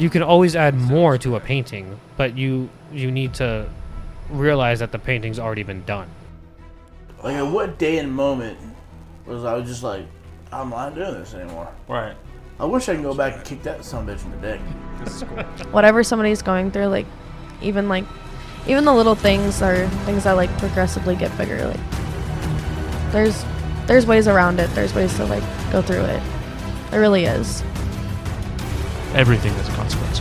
you can always add more to a painting, but you need to realize that the painting's already been done. Like, at what day and moment was I was just like, I'm not doing this anymore? Right. I wish I could go back and kick that son of a bitch in the dick. This is cool. Whatever somebody's going through, like even the little things are things that like progressively get bigger. Like there's ways around it. There's ways to like go through it. There really is. Everything has a consequence.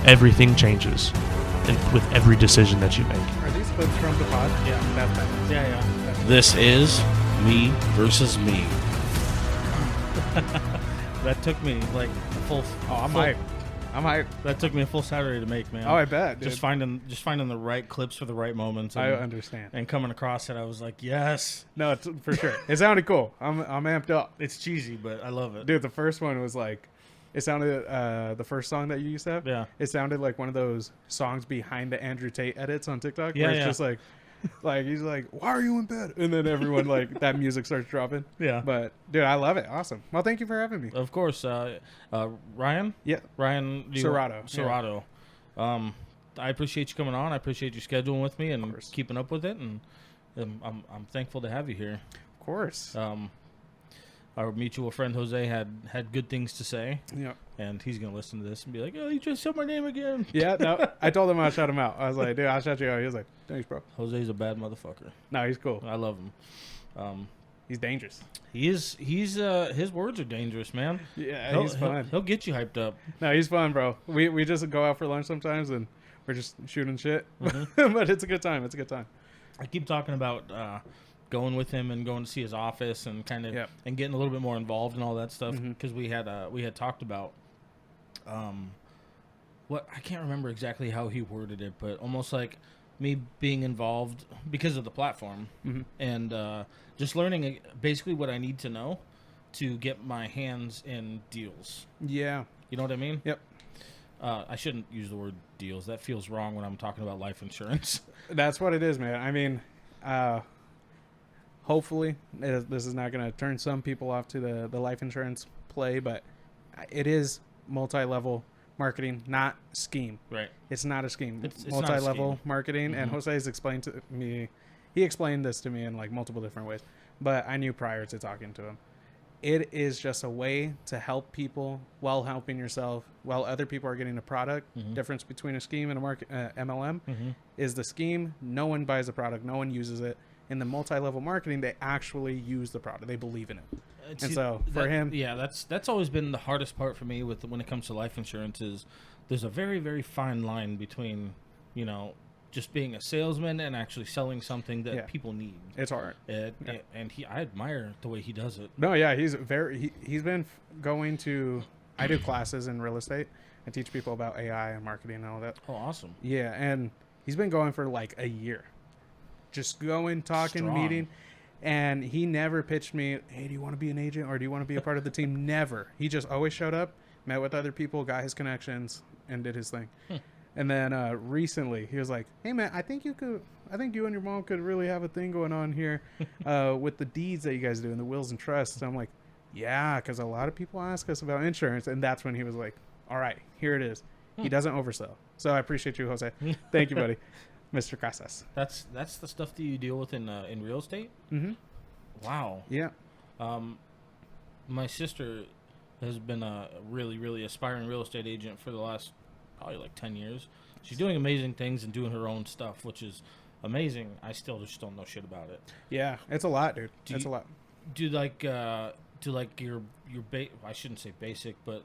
Everything changes with every decision that you make. Are these clips from the pod? Yeah. That's nice. Yeah. This is me versus me. That took me like a full. Oh, I'm hyped. I'm hyped. That took me a full Saturday to make, man. Oh, I bet, dude. Just finding the right clips for the right moments. I understand. And coming across it, I was like, yes. No, it's for sure. It sounded cool. I'm amped up. It's cheesy, but I love it. Dude, the first one was like, it sounded, the first song that you used to have, Yeah. it sounded like one of those songs behind the Andrew Tate edits on TikTok, Yeah, where it's yeah. just like he's like, why are you in bed? And then everyone, like, that music starts dropping. Yeah. But, dude, I love it. Awesome. Well, thank you for having me. Of course. Ryan? Yeah. Ryan Serrato. Serrato. I appreciate you coming on. I appreciate you scheduling with me and course. keeping up with it. And I'm thankful to have you here. Of course. Our mutual friend Jose had good things to say. Yeah. And he's going to listen to this and be like, oh, you just said my name again. Yeah, no, I told him I'll shout him out. I was like, dude, I'll shout you out. He was like, thanks, bro. Jose's a bad motherfucker. No, he's cool. I love him. He's dangerous. He's his words are dangerous, man. Yeah, he's fun. He'll get you hyped up. No, he's fun, bro. We just go out for lunch sometimes and we're just shooting shit. Mm-hmm. But it's a good time. It's a good time. I keep talking about going with him and going to see his office and kind of and getting a little bit more involved and all that stuff because we had talked about what I can't remember exactly how he worded it, but almost like me being involved because of the platform and just learning basically what I need to know to get my hands in deals. Yeah. You know what I mean? Yep. I shouldn't use the word deals. That feels wrong when I'm talking about life insurance. That's what it is, man. I mean, hopefully this is not going to turn some people off to the life insurance play, but it is multi-level marketing, not scheme. Right. It's not a scheme. It's multi-level not a scheme. marketing, and Jose's explained to me, he explained this to me in like multiple different ways, but I knew prior to talking to him. It is just a way to help people while helping yourself, while other people are getting a product. Difference between a scheme and a market MLM is the scheme. No one buys the product. No one uses it. In the multi-level marketing, they actually use the product. They believe in it. And so for him, yeah, that's always been the hardest part for me with when it comes to life insurance is there's a very, very fine line between, just being a salesman and actually selling something that people need. It's hard. And I admire the way he does it. No, yeah, he's been going to, I do classes in real estate. I teach people about AI and marketing and all that. Oh, awesome. Yeah, and he's been going for like a year. Just going, talking, Strong. meeting. And he never pitched me, hey, do you want to be an agent or do you want to be a part of the team? Never. He just always showed up, met with other people, got his connections, and did his thing. And then recently he was like, hey, man, I think you and your mom could really have a thing going on here with the deeds that you guys do and the wills and trusts. And I'm like, yeah, because a lot of people ask us about insurance. And that's when he was like, all right, here it is. He doesn't oversell. So I appreciate you, Jose. Thank you, buddy. Mr. Casas. That's the stuff that you deal with in real estate? Mm-hmm. Wow. Yeah. My sister has been a really, really aspiring real estate agent for the last probably like 10 years. She's doing amazing things and doing her own stuff, which is amazing. I still just don't know shit about it. Yeah, it's a lot, dude. It's a lot. Do your I shouldn't say basic, but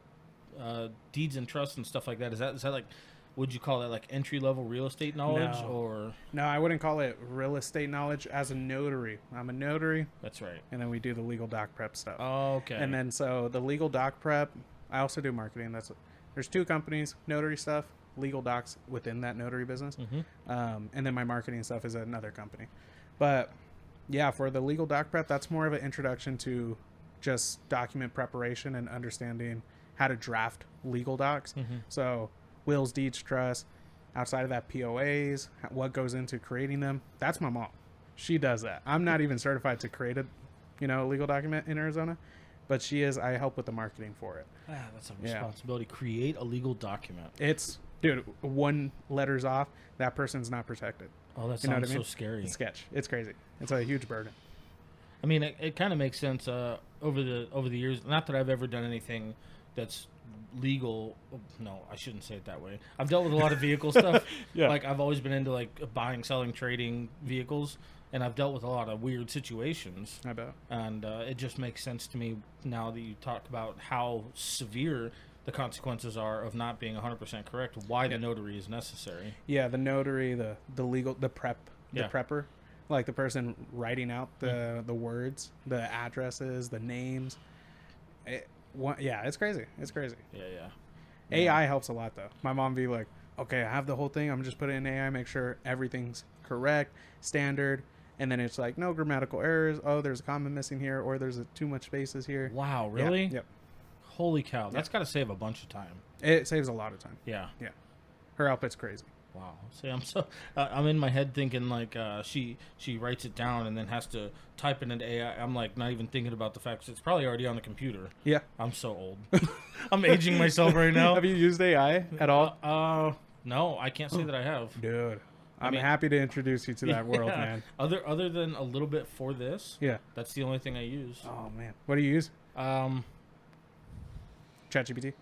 deeds and trusts and stuff like that. Is that like, would you call that like entry level real estate knowledge or? No, I wouldn't call it real estate knowledge. As a notary, I'm a notary. That's right. And then we do the legal doc prep stuff. Oh, okay. And then so the legal doc prep, I also do marketing. There's two companies, notary stuff, legal docs within that notary business. And then my marketing stuff is at another company. But yeah, for the legal doc prep, that's more of an introduction to just document preparation and understanding how to draft legal docs. So wills, deeds, trust, outside of that, POAs, what goes into creating them. That's my mom. She does that. I'm not even certified to create a legal document in Arizona. but I help with the marketing for it. That's a Yeah. responsibility. Create a legal document. It's, dude, one letter's off, that person's not protected. Oh, that You know sounds what I mean? so scary. It's sketch. It's crazy. It's a huge burden. I mean, it kind of makes sense over the years. Not that I've ever done anything that's legal. No, I shouldn't say it that way. I've dealt with a lot of vehicle stuff. Yeah. Like I've always been into like buying, selling, trading vehicles, and I've dealt with a lot of weird situations. I bet. And it just makes sense to me now that you talk about how severe the consequences are of not being 100% correct. Why the notary is necessary. Yeah, the notary, the legal, the Yeah. prepper, like the person writing out the words, the addresses, the names. It's crazy. It's crazy. Yeah. AI helps a lot though. My mom be like, okay, I have the whole thing. I'm just putting in AI, make sure everything's correct, standard. And then it's like, no grammatical errors. Oh, there's a comma missing here, or there's too much spaces here. Wow, really? Yeah, yep. Holy cow. That's got to save a bunch of time. It saves a lot of time. Yeah. Yeah. Her output's crazy. Wow. See, I'm in my head thinking like she writes it down and then has to type it into AI. I'm like not even thinking about the fact that it's probably already on the computer. Yeah. I'm so old. I'm aging myself right now. Have you used AI at all? No, I can't say that I have. Dude, I I'm mean- happy to introduce you to that world, Yeah. man. Other than a little bit for this, Yeah. that's the only thing I use. Oh, man. What do you use? ChatGPT?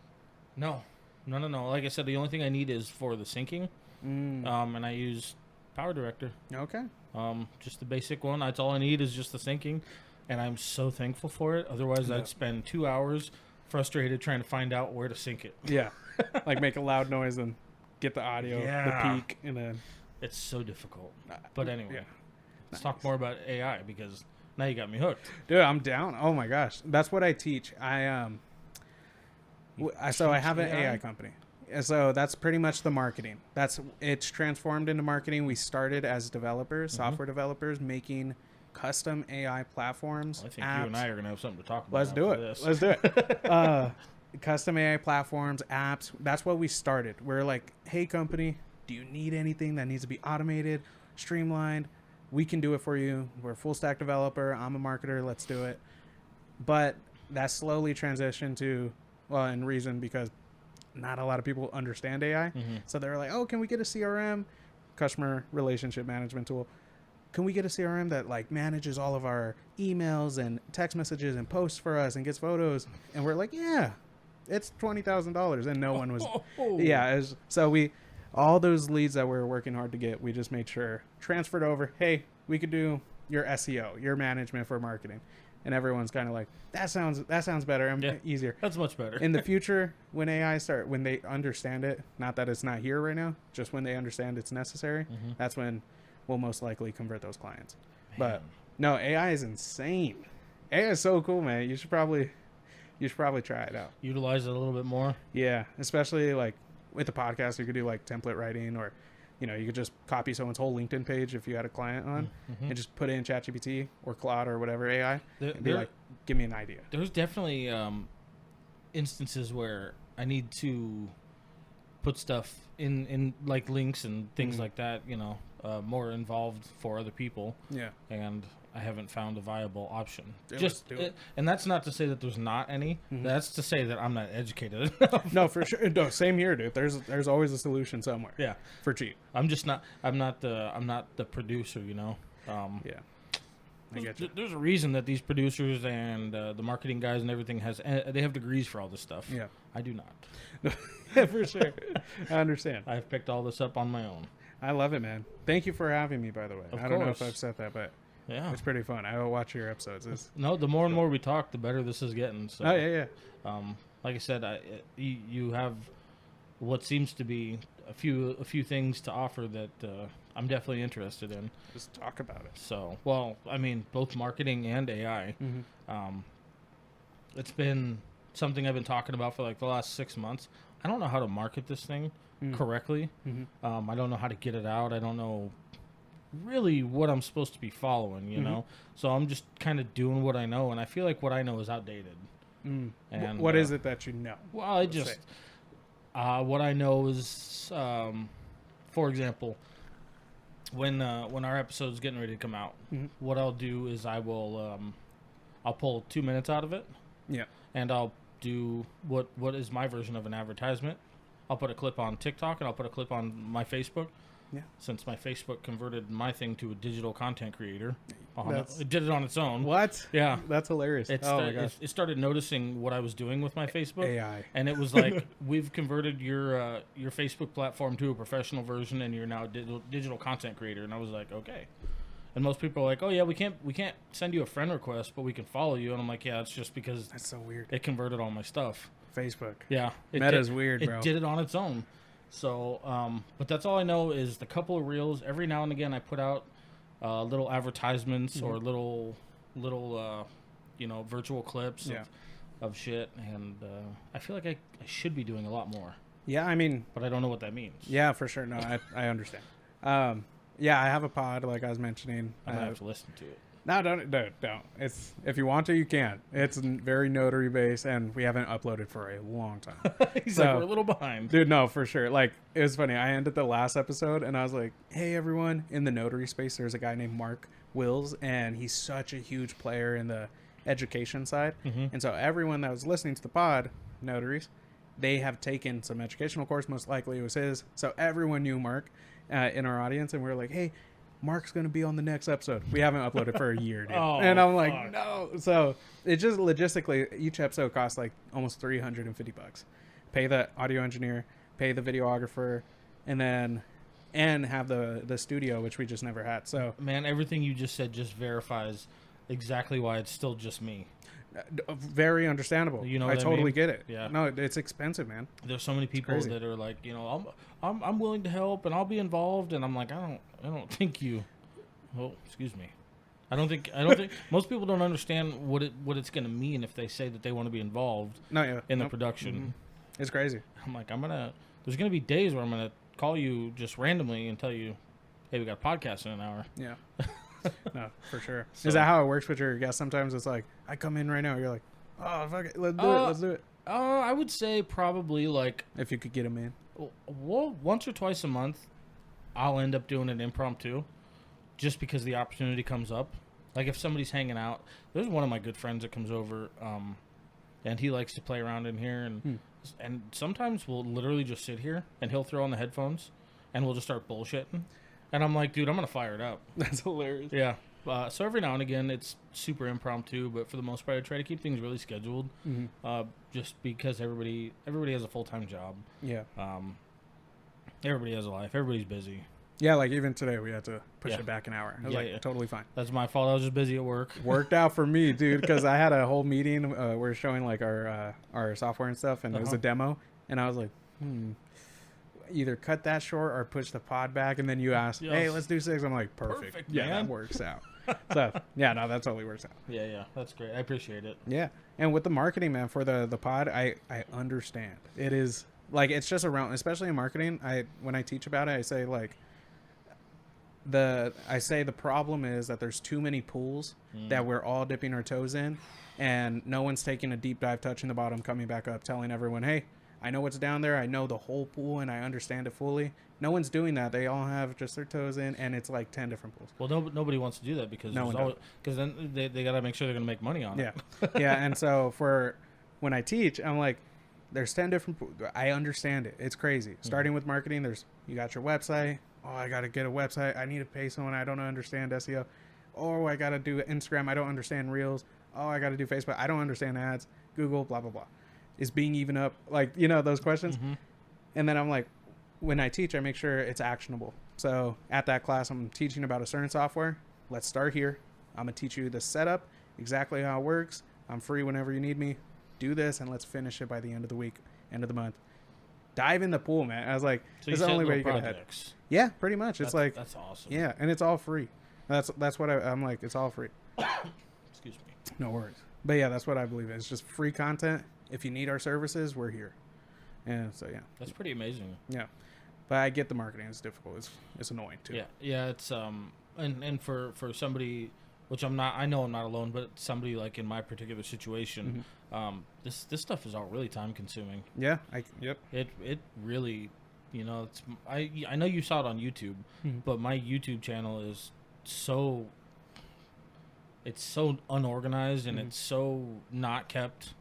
No. Like I said, the only thing I need is for the syncing. And I use Power Director. Okay. Just the basic one. That's all I need is just the syncing, and I'm so thankful for it. Otherwise, Yeah. I'd spend 2 hours frustrated trying to find out where to sync it. Yeah. Like make a loud noise and get the audio, Yeah. the peak, and then. It's so difficult. But anyway, Yeah. let's talk more about AI because now you got me hooked. Dude, I'm down. Oh my gosh, that's what I teach. I have an AI? AI company, and so that's pretty much the marketing. It's transformed into marketing. We started as developers, software developers, making custom AI platforms. I think apps. you and I are gonna have something to talk about. Let's do after it. This. Let's do it. Custom AI platforms, apps. That's what we started. We're like, hey, company, do you need anything that needs to be automated, streamlined? We can do it for you. We're a full stack developer. I'm a marketer. Let's do it. But that slowly transitioned to, well, in reason because not a lot of people understand AI. So they're like, oh, can we get a CRM, customer relationship management tool? Can we get a CRM that like manages all of our emails and text messages and posts for us and gets photos? And we're like, yeah, it's $20,000, and no one was. Yeah, so all those leads that we're working hard to get, we just made sure transferred over. Hey, we could do your SEO, your management for marketing, and everyone's kind of like, that sounds better and easier. That's much better. In the future, when when they understand it, not that it's not here right now, just when they understand it's necessary, that's when we'll most likely convert those clients. But no, AI is insane. AI is so cool, man. You should probably try it out. Utilize it a little bit more. Yeah, especially like with the podcast, you could do like template writing, or you could just copy someone's whole LinkedIn page if you had a client on, and just put it in ChatGPT or Claude or whatever AI, and be like, give me an idea. There's definitely instances where I need to put stuff in like links and things like that, more involved for other people. Yeah. And I haven't found a viable option. Let's do it. And that's not to say that there's not any. That's to say that I'm not educated enough. No, for sure. No, same here, dude. There's always a solution somewhere. Yeah. For cheap. I'm not the producer, Yeah. I get you. There's a reason that these producers and the marketing guys and everything they have degrees for all this stuff. Yeah. I do not. Yeah, for sure. I understand. I've picked all this up on my own. I love it, man. Thank you for having me, by the way. Of I don't know if course. I've said that, but Yeah. it's pretty fun. I will watch your episodes. No, the more and more we talk, the better this is getting. So, Oh, yeah. like I said, you have what seems to be a few things to offer that I'm definitely interested in. Just talk about it. So, well, I mean, both marketing and AI. It's been something I've been talking about for like the last 6 months. I don't know how to market this thing correctly. I don't know how to get it out. I don't know really what I'm supposed to be following, you know? So I'm just kind of doing what I know, and I feel like what I know is outdated. And What is it that you know? Well, I just what I know is, for example, when our episode's getting ready to come out, what I'll do is I'll pull 2 minutes out of it, Yeah. and I'll do what is my version of an advertisement. I'll put a clip on TikTok and I'll put a clip on my Facebook. Yeah. Since my Facebook converted my thing to a digital content creator, That's- it did it on its own. What? Yeah. That's hilarious. Oh my gosh. It started noticing what I was doing with my Facebook. AI. And it was like, we've converted your Facebook platform to a professional version, and you're now a digital content creator. And I was like, okay. And most people are like, oh yeah, we can't send you a friend request, but we can follow you. And I'm like, yeah, it's just because That's so weird. it converted all my stuff. Facebook. Yeah, Meta's weird, bro. It did it on its own. So, but that's all I know is the couple of reels. Every now and again, I put out little advertisements or little virtual clips of shit, and I feel like I should be doing a lot more, Yeah, I mean, but I don't know what that means. yeah, for sure. No, I understand. Yeah, I have a pod, like I was mentioning. I'm gonna have to listen to it. No, don't. It's if you want to, you can. It's very notary based, and we haven't uploaded for a long time. He's So- like, we're a little behind. Dude, no, for sure. Like, it was funny. I ended the last episode, and I was like, hey, everyone. In the notary space, there's a guy named Mark Wills, and he's such a huge player in the education side. And so everyone that was listening to the pod, notaries, they have taken some educational course. Most likely it was his. So everyone knew Mark in our audience, and we were like, hey, Mark's going to be on the next episode. We haven't uploaded for a year, dude. Oh, and I'm like, fuck. no. So it just logistically, each episode costs like almost $350. Pay the audio engineer, pay the videographer, and have the studio, which we just never had. So Man, everything you just said just verifies exactly why it's still just me. very understandable. You know I what I totally mean? get it. Yeah. No, it's expensive, man. There's so many people crazy. that are like, I'm willing to help and I'll be involved, and I'm like, I don't think you. Oh, excuse me. I don't think most people don't understand what it's going to mean if they say that they want to be involved No, yeah. in the Nope. production. It's crazy. I'm like, there's going to be days where I'm going to call you just randomly and tell you, hey, we got a podcast in an hour. Yeah. No, for sure. So- Is that how it works with your guests? Sometimes it's like, I come in right now. You're like, oh, fuck it. Let's do it. I would say probably like, If you could get them in. well, once or twice a month, I'll end up doing an impromptu just because the opportunity comes up. Like if somebody's hanging out, there's one of my good friends that comes over, and he likes to play around in here, and sometimes we'll literally just sit here and he'll throw on the headphones and we'll just start bullshitting. And I'm like, dude, I'm going to fire it up. That's hilarious. Yeah. So every now and again, it's super impromptu, but for the most part, I try to keep things really scheduled, just because everybody has a full-time job. Yeah. Everybody has a life. Everybody's busy. Yeah, like even today we had to push Yeah. it back an hour. I was Yeah, like, yeah. totally fine. That's my fault. I was just busy at work. Worked out for me, dude, because I had a whole meeting. We're showing like our software and stuff, and it was a demo, and I was like, either cut that short or push the pod back. And then you asked, hey, Yes. let's do 6. I'm like, perfect. Perfect, Yeah, man. that works out. So yeah, no, that totally works out. Yeah, that's great. I appreciate it. Yeah, and with the marketing, man, for the pod, I understand. It is like it's just around, especially in marketing. When I teach about it, I say like the problem is that there's too many pools that we're all dipping our toes in, and no one's taking a deep dive, touching the bottom, coming back up, telling everyone, hey, I know what's down there. I know the whole pool and I understand it fully. No one's doing that. They all have just their toes in, and it's like 10 different pools. Well, nobody wants to do that because No one then they got to make sure they're going to make money on Yeah. it. Yeah. And so for when I teach, I'm like, there's 10 different pools. I understand it. It's crazy. Starting with marketing, you got your website. Oh, I got to get a website. I need to pay someone. I don't understand SEO. Oh, I got to do Instagram. I don't understand Reels. Oh, I got to do Facebook. I don't understand ads. Google, blah, blah, blah. Is being even up? Like, those questions. And then I'm like, when I teach, I make sure it's actionable. So at that class, I'm teaching about a certain software. Let's start here. I'm going to teach you the setup, exactly how it works. I'm free whenever you need me. Do this, and let's finish it by the end of the week, end of the month. Dive in the pool, man. I was like, So this is you the set only way little you get ahead. projects. Yeah, pretty much. It's like, That's awesome. yeah, and it's all free. That's what I'm like. It's all free. Excuse me. No worries. But yeah, that's what I believe in. It's just free content. If you need our services, we're here. And so, yeah. That's pretty amazing. Yeah. But I get the marketing. It's difficult. It's annoying, too. Yeah. It's and for somebody, which I'm not. I know I'm not alone, but somebody like in my particular situation, this stuff is all really time consuming. Yeah. Yep. It really, it's I know you saw it on YouTube, but my YouTube channel is so unorganized and it's so not kept.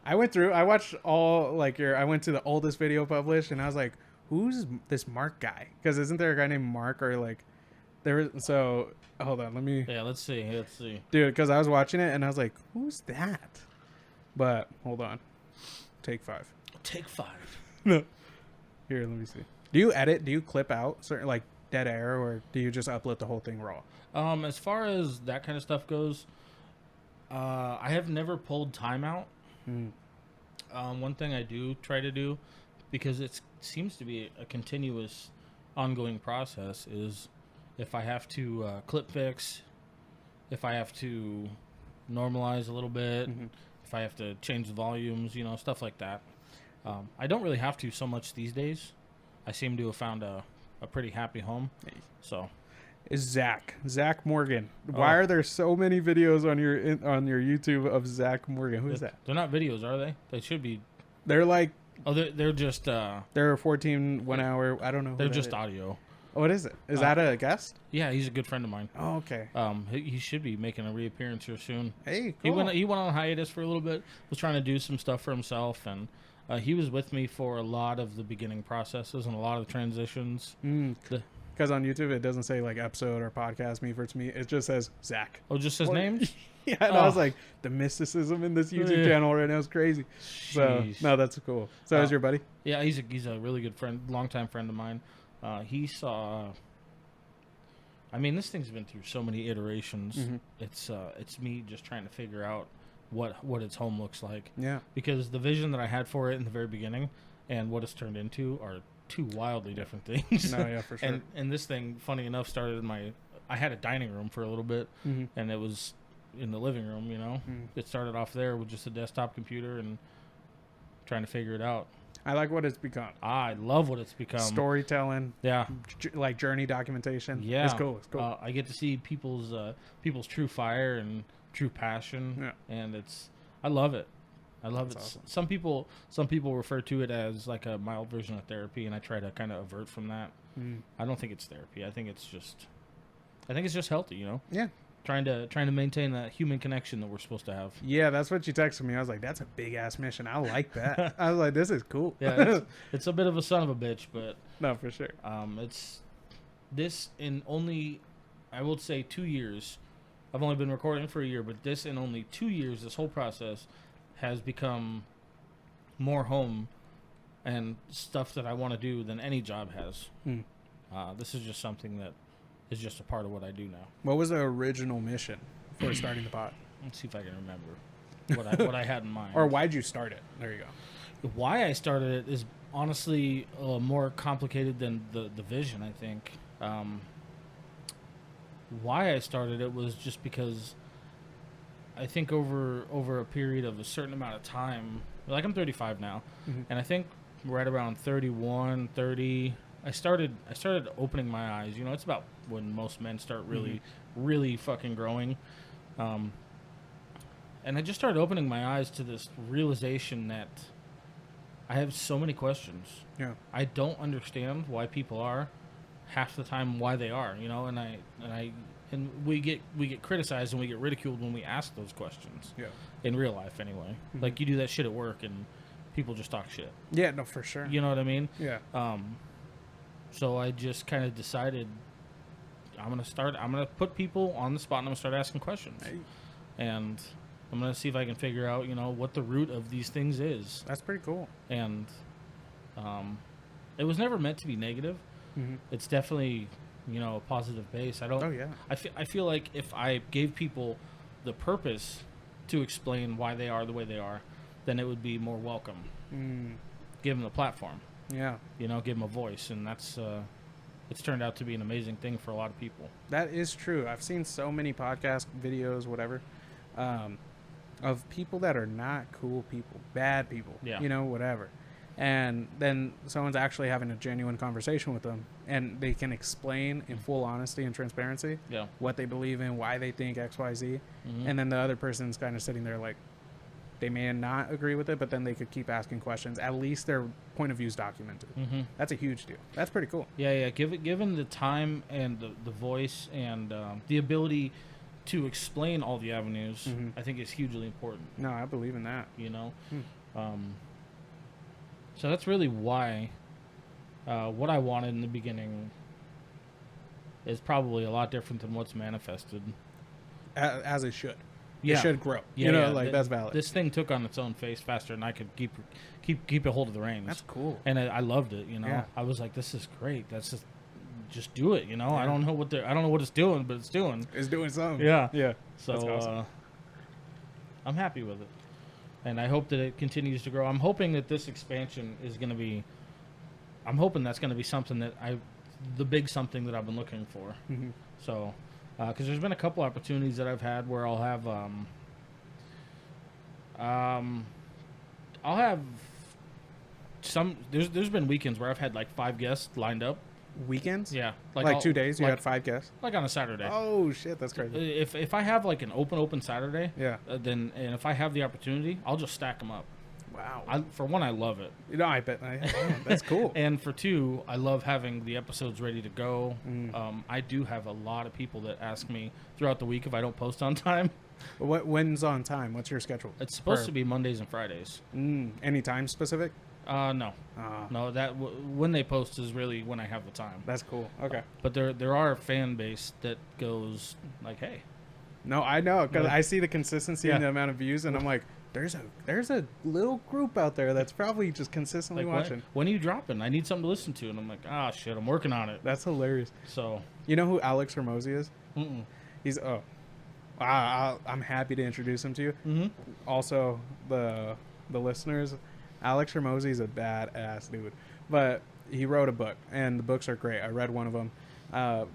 I went through. I watched all like your. I went to the oldest video published, and I was like, "Who's this Mark guy?" Because isn't there a guy named Mark or like there was so. Hold on, let me. Yeah, let's see. Dude, because I was watching it and I was like, "Who's that?" But hold on, take 5. Take 5. No, here, let me see. Do you edit? Do you clip out certain like dead air, or do you just upload the whole thing raw? As far as that kind of stuff goes, I have never pulled time out. One thing I do try to do, because it seems to be a continuous, ongoing process, is if I have to clip fix, if I have to normalize a little bit, if I have to change the volumes, stuff like that. I don't really have to so much these days. I seem to have found a pretty happy home. So, is Zach Morgan? Why are there so many videos on your YouTube of Zach Morgan? Who is that? They're not videos, are they? They should be. They're like. Oh, they're just. They're 14 1 hour. I don't know. They're just audio. Oh, what is it? Is that a guest? Yeah, he's a good friend of mine. Oh, okay. He should be making a reappearance here soon. Hey, cool. He went on hiatus for a little bit. Was trying to do some stuff for himself, and he was with me for a lot of the beginning processes and a lot of the transitions. Because on YouTube it doesn't say like episode or podcast me versus me. It just says Zach. Oh, just his name? Yeah, and I was like, the mysticism in this YouTube channel right now is crazy. So no, that's cool. So is your buddy? Yeah, he's a really good friend, longtime friend of mine. He saw. I mean, this thing's been through so many iterations. It's me just trying to figure out what its home looks like. Yeah. Because the vision that I had for it in the very beginning and what it's turned into are two wildly different things. No, yeah, for sure. And this thing, funny enough, started in I had a dining room for a little bit, and it was in the living room. It started off there with just a desktop computer and trying to figure it out. I like what it's become. I love what it's become. Storytelling. Yeah. Like journey documentation. Yeah. It's cool. It's cool. I get to see people's true fire and true passion. Yeah. And I love it. I love That's it. awesome. Some people refer to it as like a mild version of therapy, and I try to kind of avert from that. I don't think it's therapy. I think it's just healthy, Yeah. Trying to maintain that human connection that we're supposed to have. Yeah, that's what you texted me. I was like, that's a big ass mission. I like that. I was like, this is cool. Yeah, it's a bit of a son of a bitch, but no, for sure. It's this in only, I would say, 2 years. I've only been recording for a year, but this in only 2 years, this whole process has become more home and stuff that I want to do than any job has. This is just something that is just a part of what I do now. What was the original mission for starting the pod? Let's see if I can remember what I had in mind. Or why'd you start it? There you go. Why I started it is honestly more complicated than the vision, I think. Why I started it was just because I think over a period of a certain amount of time, like I'm 35 now, and I think right around 31, 30, I started opening my eyes. It's about when most men start really fucking growing. And I just started opening my eyes to this realization that I have so many questions. Yeah. I don't understand why people are half the time why they are, and we get criticized and we get ridiculed when we ask those questions. Yeah. In real life anyway. Like you do that shit at work and people just talk shit. Yeah, no, for sure. You know what I mean? Yeah. So I just kind of decided I'm going to put people on the spot and I'm going to start asking questions. Hey. And I'm going to see if I can figure out, what the root of these things is. That's pretty cool. And it was never meant to be negative. It's definitely, a positive base. Oh, yeah. I feel like if I gave people the purpose to explain why they are the way they are, then it would be more welcome. Give them a platform. Yeah. Give them a voice, and that's it's turned out to be an amazing thing for a lot of people. That is true. I've seen so many podcast videos, whatever, of people that are not cool people, bad people, whatever. And then someone's actually having a genuine conversation with them, and they can explain in full honesty and transparency what they believe in, why they think X, Y, Z. And then the other person's kind of sitting there like, they may not agree with it, but then they could keep asking questions. At least their point of view is documented. That's a huge deal. That's pretty cool. Yeah. Given the time and the voice and the ability to explain all the avenues, I think is hugely important. No, I believe in that. So that's really why what I wanted in the beginning is probably a lot different than what's manifested. As it should. Yeah. It should grow. Yeah, You know, yeah, like that's valid. This thing took on its own face faster than I could keep a hold of the reins. That's cool. And I loved it. You know, Yeah. I was like, this is great. That's just do it. You know, Yeah. I don't know what it's doing, but it's doing. It's doing something. Yeah. Yeah. So That's awesome. I'm happy with it, and I hope that it continues to grow. I'm hoping that this expansion is going to be. I'm hoping that's going to be something that the big something that I've been looking for. Mhm. So, because there's been a couple opportunities that I've had where I'll have some. There's been weekends where I've had like 5 guests lined up. Weekends? Yeah, Like 2 days, you like, had 5 guests? like on a Saturday. Oh, shit, that's crazy. If I have like an open Saturday, Yeah. then and if I have the opportunity, I'll just stack them up. Wow. For one, I love it, You know, I bet. That's cool. and for two, I love having the episodes ready to go. Mm. I do have a lot of people that ask me throughout the week if I don't post on time. When's on time? What's your schedule? It's supposed to be Mondays and Fridays. Any time specific? No, Ah, no. When they post is really when I have the time. that's cool. Okay. But there are a fan base that goes like, hey, No, I know because Yeah. I see the consistency Yeah. and the amount of views, and I'm like, there's a little group out there that's probably just consistently like watching. when are you dropping? I need something to listen to, and I'm like, ah, shit, I'm working on it. That's hilarious. So, You know who Alex Hormozy is? mm-mm. He's I'm happy to introduce him to you. Mm-hmm. Also, the listeners, Alex Hormozy is a badass dude, but he wrote a book, and the books are great. I read one of them,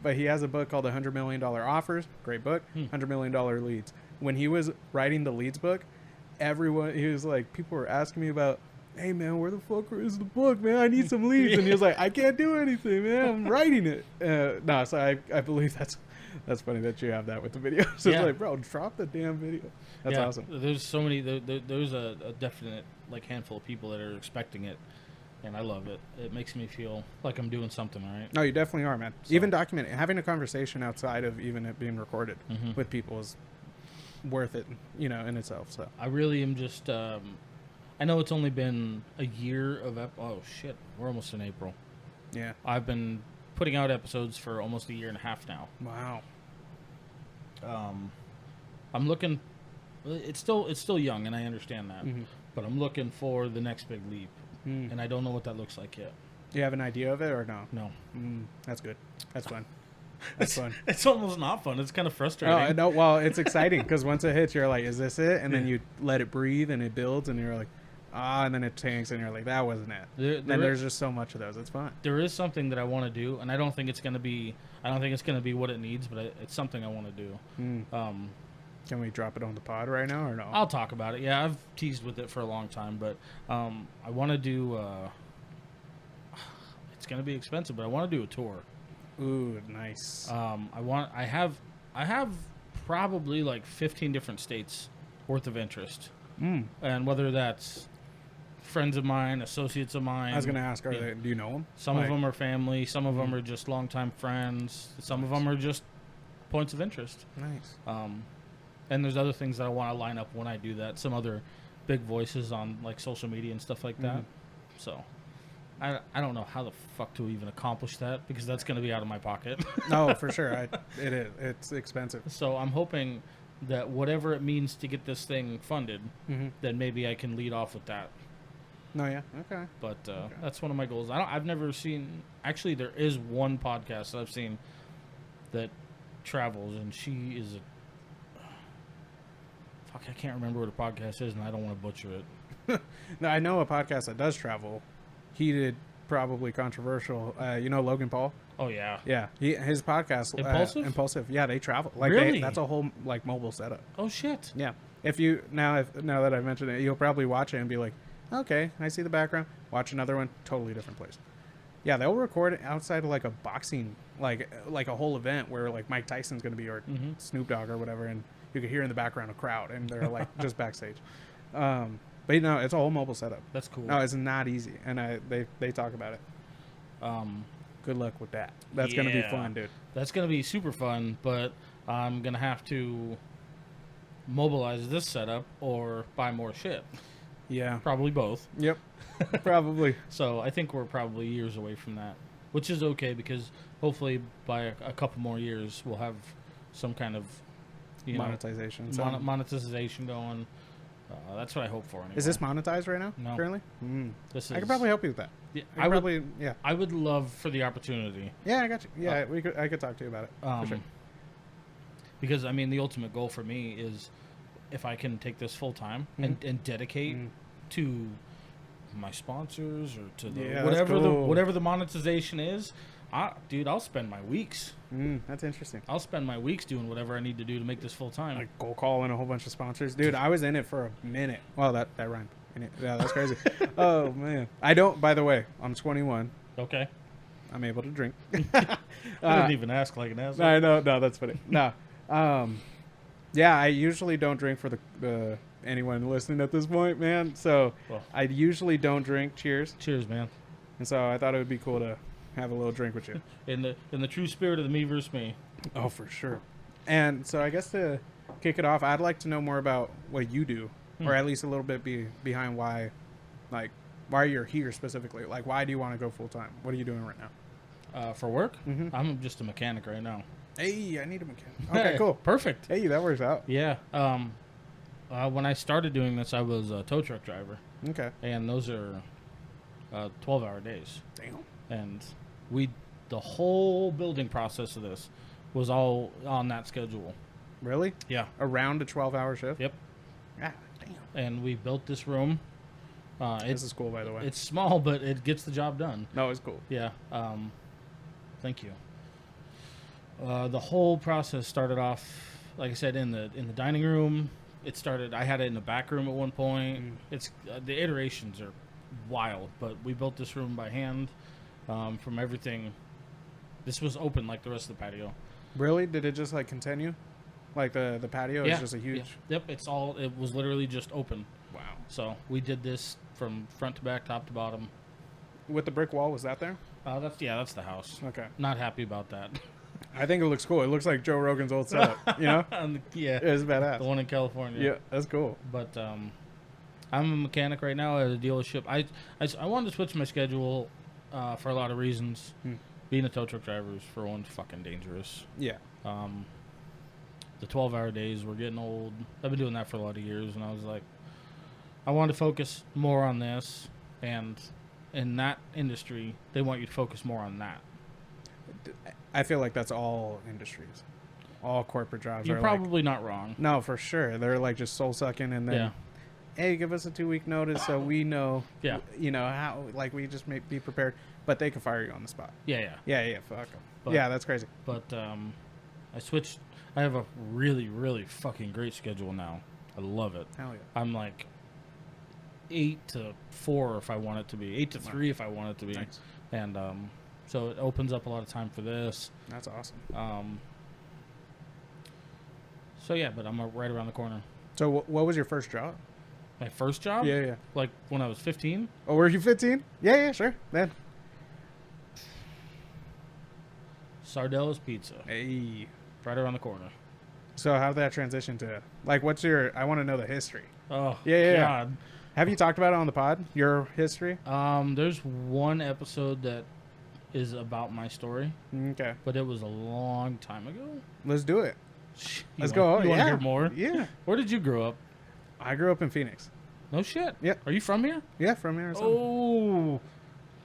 but he has a book called $100 Million Offers. Great book. $100 Million Leads. When he was writing the leads book, he was like, people were asking me about, hey man, where the fuck is the book, man? I need some leads. And he was like, I can't do anything, man. I'm writing it. No, so I believe that's funny that you have that with the video. So Yeah. it's like, bro, drop the damn video. That's Yeah, awesome. There's so many. There's a definite like handful of people that are expecting it, and I love it. It makes me feel like I'm doing something right. No, you definitely are, man. So- Even documenting, having a conversation outside of even it being recorded Mhm. with people is worth it, in itself. So I really am just. I know it's only been a year of. Oh shit, we're almost in April. yeah, I've been putting out episodes for almost a year and a half now. wow. I'm looking. It's still young, and I understand that. Mhm. But I'm looking for the next big leap, Mm. and I don't know what that looks like yet. Do you have an idea of it or no? No, That's good. That's fun. That's fun. it's almost not fun. It's kind of frustrating. Oh, no, well, it's exciting because once it hits, you're like, is this it? And then you let it breathe and it builds and you're like, and then it tanks and you're like, that wasn't it. Then there's just so much of those. It's fun. There is something that I want to do, and I don't think it's gonna be what it needs, but it's something I want to do. Mm. Can we drop it on the pod right now or no? I'll talk about it. Yeah, I've teased with it for a long time, but I want to do. It's gonna be expensive, but I want to do a tour. Ooh, nice. I have probably like 15 different states worth of interest, and whether that's friends of mine, associates of mine. I was gonna ask, yeah. do you know them? Some of them are family. Some of them are just longtime friends. Some of them are just points of interest. Nice. And there's other things that I want to line up when I do that. Some other big voices on like social media and stuff like that. So I don't know how the fuck to even accomplish that because that's going to be out of my pocket. No, for sure. It is. It's expensive. So I'm hoping that whatever it means to get this thing funded, then maybe I can lead off with that. No, yeah. Okay. But that's one of my goals. I've never seen. Actually, there is one podcast that I've seen that travels, and she is a. Fuck, I can't remember what the podcast is, and I don't want to butcher it. No, I know a podcast that does travel. Heated, probably controversial. Logan Paul. Oh yeah. Yeah, his podcast. Impulsive? Impulsive. Yeah, they travel. Like Really? that's a whole like mobile setup. Oh shit. Yeah. If now that I've mentioned it, you'll probably watch it and be like, okay, I see the background. Watch another one, totally different place. Yeah, they'll record it outside of like a boxing, like a whole event where like Mike Tyson's gonna be or Snoop Dogg or whatever, and you could hear in the background a crowd, and they're like just backstage. But it's a whole mobile setup. That's cool. No, it's not easy, and they talk about it. Good luck with that. That's gonna be Yeah. fun, dude. That's gonna be super fun, but I'm gonna have to mobilize this setup or buy more shit. Yeah. Probably both. Yep. Probably. So I think we're probably years away from that, which is okay because hopefully by a couple more years we'll have some kind of Monetization. monetization going. That's what I hope for. Anyway. Is this monetized right now? No. Currently? This is, I could probably help you with that. Yeah, I would probably. Yeah. I would love for the opportunity. Yeah, I got you. Yeah, I could talk to you about it. For sure. Because I mean, the ultimate goal for me is if I can take this full time and dedicate to my sponsors or to the whatever the monetization is. Dude, I'll spend my weeks. That's interesting. I'll spend my weeks doing whatever I need to do to make this full time. Like cold calling a whole bunch of sponsors. Dude, I was in it for a minute. Well, that rhymed. Yeah, that's crazy. Oh, man. I don't, by the way, I'm 21. Okay. I'm able to drink. I didn't even ask like an asshole. I know. No, that's funny. No. Yeah, I usually don't drink for the anyone listening at this point, man. So I usually don't drink. Cheers. Cheers, man. And so I thought it would be cool to have a little drink with you. In the true spirit of the me versus me. Oh, for sure. And so I guess to kick it off, I'd like to know more about what you do, or at least a little bit behind why you're here specifically. Like, why do you want to go full time? What are you doing right now? For work? I'm just a mechanic right now. Hey, I need a mechanic. Okay, cool. Perfect. Hey, that works out. Yeah. When I started doing this, I was a tow truck driver. Okay. And those are 12-hour days. Damn. And the whole building process of this was all on that schedule. Really? Yeah. Around a 12-hour shift? Yep. Ah, damn. And we built this room. This is cool, by the way. It's small, but it gets the job done. No, it's cool. Yeah. Thank you. The whole process started off, like I said, in the dining room. I had it in the back room at one point. It's the iterations are wild, but we built this room by hand from everything. This was open like the rest of the patio. Really? Did it just continue? Like the patio is just a huge. Yeah. Yep. It was literally just open. Wow. So we did this from front to back, top to bottom. With the brick wall, was that there? That's the house. Okay. Not happy about that. I think it looks cool. It looks like Joe Rogan's old setup. You know? Yeah. It's badass. The one in California. Yeah, that's cool. But I'm a mechanic right now at a dealership. I wanted to switch my schedule for a lot of reasons. Being a tow truck driver is, for one, fucking dangerous. Yeah. The 12-hour days were getting old. I've been doing that for a lot of years, and I was like, I wanted to focus more on this. And in that industry, they want you to focus more on that. I feel like that's all industries. All corporate jobs You're are probably not wrong. No, for sure. They're just soul sucking and then, hey, give us a 2-week notice so we know, how, we just may be prepared. But they can fire you on the spot. Yeah. Yeah, fuck them. Yeah, that's crazy. But I switched. I have a really, really fucking great schedule now. I love it. Hell yeah. I'm 8 to 4 if I want it to be. 8 to 3 if I want it to be. Nice. And so it opens up a lot of time for this. That's awesome. So yeah, but I'm right around the corner. So what was your first job? My first job? Yeah. Like when I was 15? Oh, were you 15? Yeah, sure. Then. Sardello's Pizza. Hey. Right around the corner. So how did that transition to, what's your, I want to know the history. Oh, yeah. God. Have you talked about it on the pod, your history? There's one episode that is about my story. Okay. But it was a long time ago. Let's do it. Let's go. You want to yeah. hear more? Yeah. Where did you grow up? I grew up in Phoenix. No shit. Yeah. Are you from here? Yeah, from Arizona. Oh.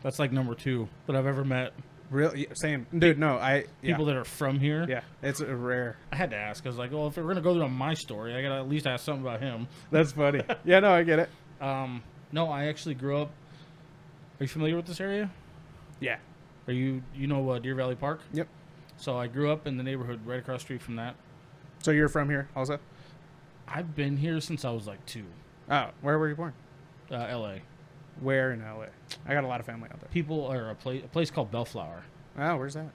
That's like number 2 that I've ever met. Really? Same. Dude, no. People that are from here? Yeah. It's rare. I had to ask. I was like, well, if we're going to go through my story, I got to at least ask something about him. That's funny. Yeah, no, I get it. No, I actually grew up. Are you familiar with this area? Yeah. Are you know Deer Valley Park? Yep. So I grew up in the neighborhood right across the street from that. So you're from here also? I've been here since I was 2. Oh, where were you born? L.A. Where in L.A.? I got a lot of family out there. People are a place called Bellflower. Oh, where's that?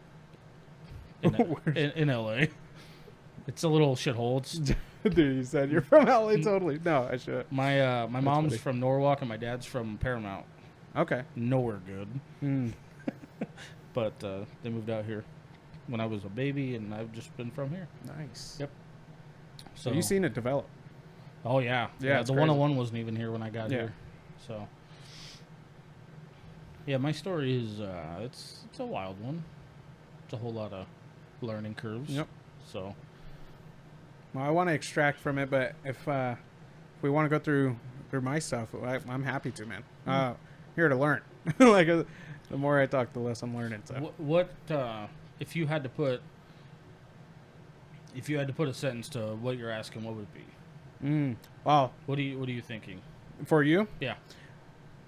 In L.A. It's a little shithole. It's, dude, you said you're from L.A. Totally. No, I should. My mom's funny. from Norwalk and my dad's from Paramount. Okay. Nowhere good. But they moved out here when I was a baby, and I've just been from here. Nice. Yep. So you've seen it develop. Oh yeah, Yeah, it's the crazy. 101 wasn't even here when I got Yeah. here, so yeah, my story is it's a wild one. It's a whole lot of learning curves. Yep. So Well, I want to extract from it, but if we want to go through my stuff, I'm happy to, man. Here to learn. Like the more I talk, the less I'm learning. So what if you had to put a sentence to what you're asking, what would it be? Well, What are you thinking? for you, Yeah.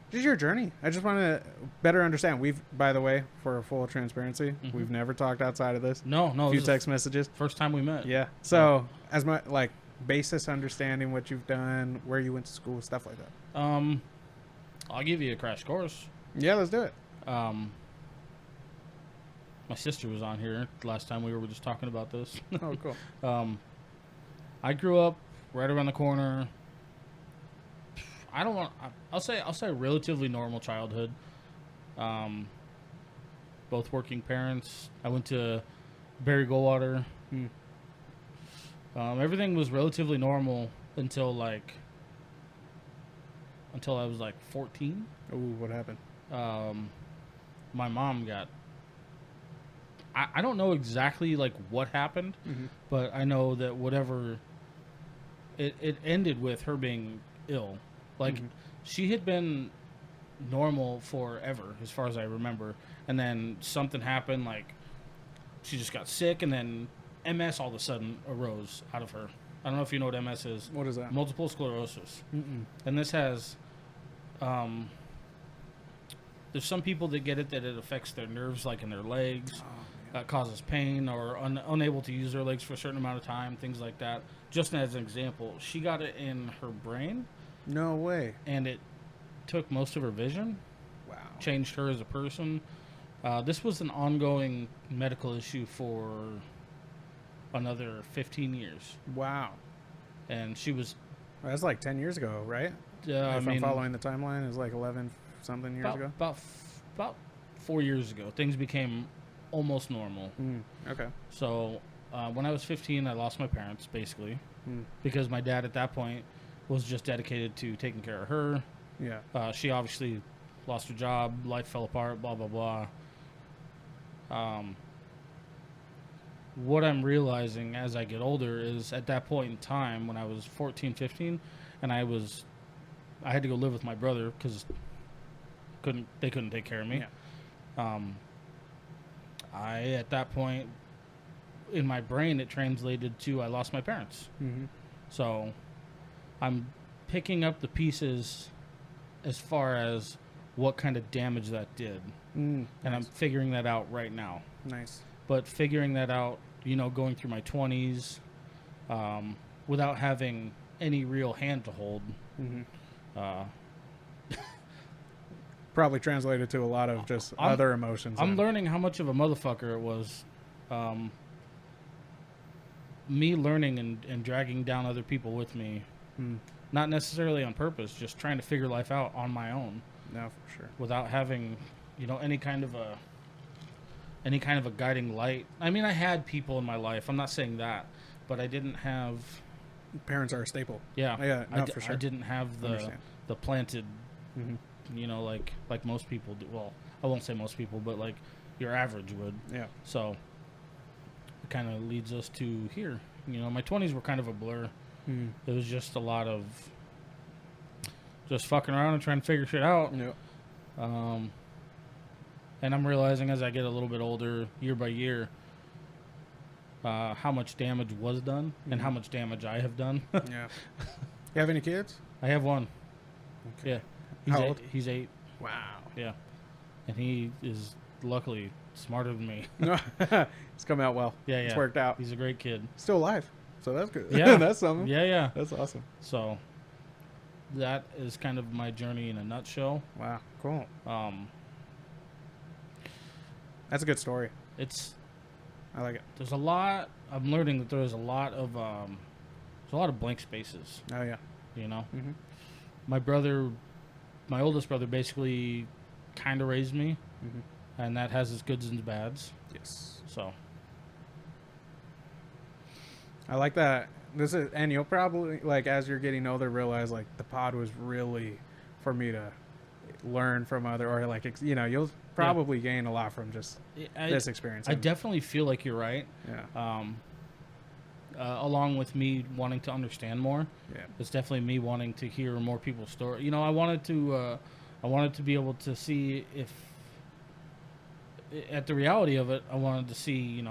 just your journey. I just want to better understand. By the way, for full transparency, Mhm. we've never talked outside of this. No, A few this is text messages. the first time we met. Yeah. So as my like basis understanding what you've done, where you went to school, stuff like that. I'll give you a crash course. Yeah, let's do it. My sister was on here last time we were just talking about this. Oh, cool. I grew up right around the corner. I'll say relatively normal childhood. Both working parents. I went to Barry Goldwater. Everything was relatively normal until I was like 14. Ooh, what happened? My mom got. I don't know exactly like what happened, but I know that whatever. It ended with her being ill. Like she had been normal forever, as far as I remember, and then something happened. Like she just got sick, and then MS all of a sudden arose out of her. I don't know if you know what MS is. What is that? Multiple sclerosis. And this has. There's some people that get it that it affects their nerves, like in their legs, causes pain, or unable to use their legs for a certain amount of time, things like that. Just as an example, she got it in her brain, No way. and it took most of her vision, Wow. changed her as a person. This was an ongoing medical issue for another 15 years, Wow. and she was. That's like 10 years ago, right? If I'm following the timeline, it was like 11 something years ago. About 4 years ago, things became almost normal. Okay. So when I was 15, I lost my parents, basically, because my dad at that point was just dedicated to taking care of her. Yeah. She obviously lost her job, life fell apart, blah, blah, blah. What I'm realizing as I get older is at that point in time, when I was 14, 15, and I had to go live with my brother because they couldn't take care of me. Yeah. I, at that point, in my brain, it translated to I lost my parents. So I'm picking up the pieces as far as what kind of damage that did. And I'm figuring that out right now. Nice. But figuring that out, going through my 20s, without having any real hand to hold, Probably translated to a lot of just other emotions. I'm learning how much of a motherfucker it was. Me learning and dragging down other people with me. Not necessarily on purpose, just trying to figure life out on my own. No, for sure. Without having, any kind of a guiding light. I mean, I had people in my life. I'm not saying that, but I didn't have. Parents are a staple. Yeah, Yeah, no, for sure. I didn't have the planted. Like most people do. Well, I won't say most people, but like your average would. Yeah. So it kind of leads us to here. My 20s were kind of a blur. It was just a lot of just fucking around and trying to figure shit out. Yeah. And I'm realizing as I get a little bit older, year by year, how much damage was done and how much damage I have done. Yeah. You have any kids? I have one. Okay. Yeah. How old? He's 8. Wow. Yeah. And he is luckily smarter than me. It's come out well. Yeah, It's yeah. worked out. He's a great kid. Still alive. So that's good. Yeah. That's something. Yeah, yeah. That's awesome. So that is kind of my journey in a nutshell. Wow. Cool. That's a good story. I like it. There's a lot. I'm learning that there's a lot of blank spaces. Oh, yeah. My oldest brother basically kind of raised me, and that has its goods and bads. Yes. So I like that this is, and you'll probably, like, as you're getting older, realize, like, the pod was really for me to learn from other, or, like, you'll probably gain a lot from just this experience. I definitely feel like you're right. Yeah. Along with me wanting to understand more, Yeah. it's definitely me wanting to hear more people's story. I wanted to be able to see if, at the reality of it, I wanted to see,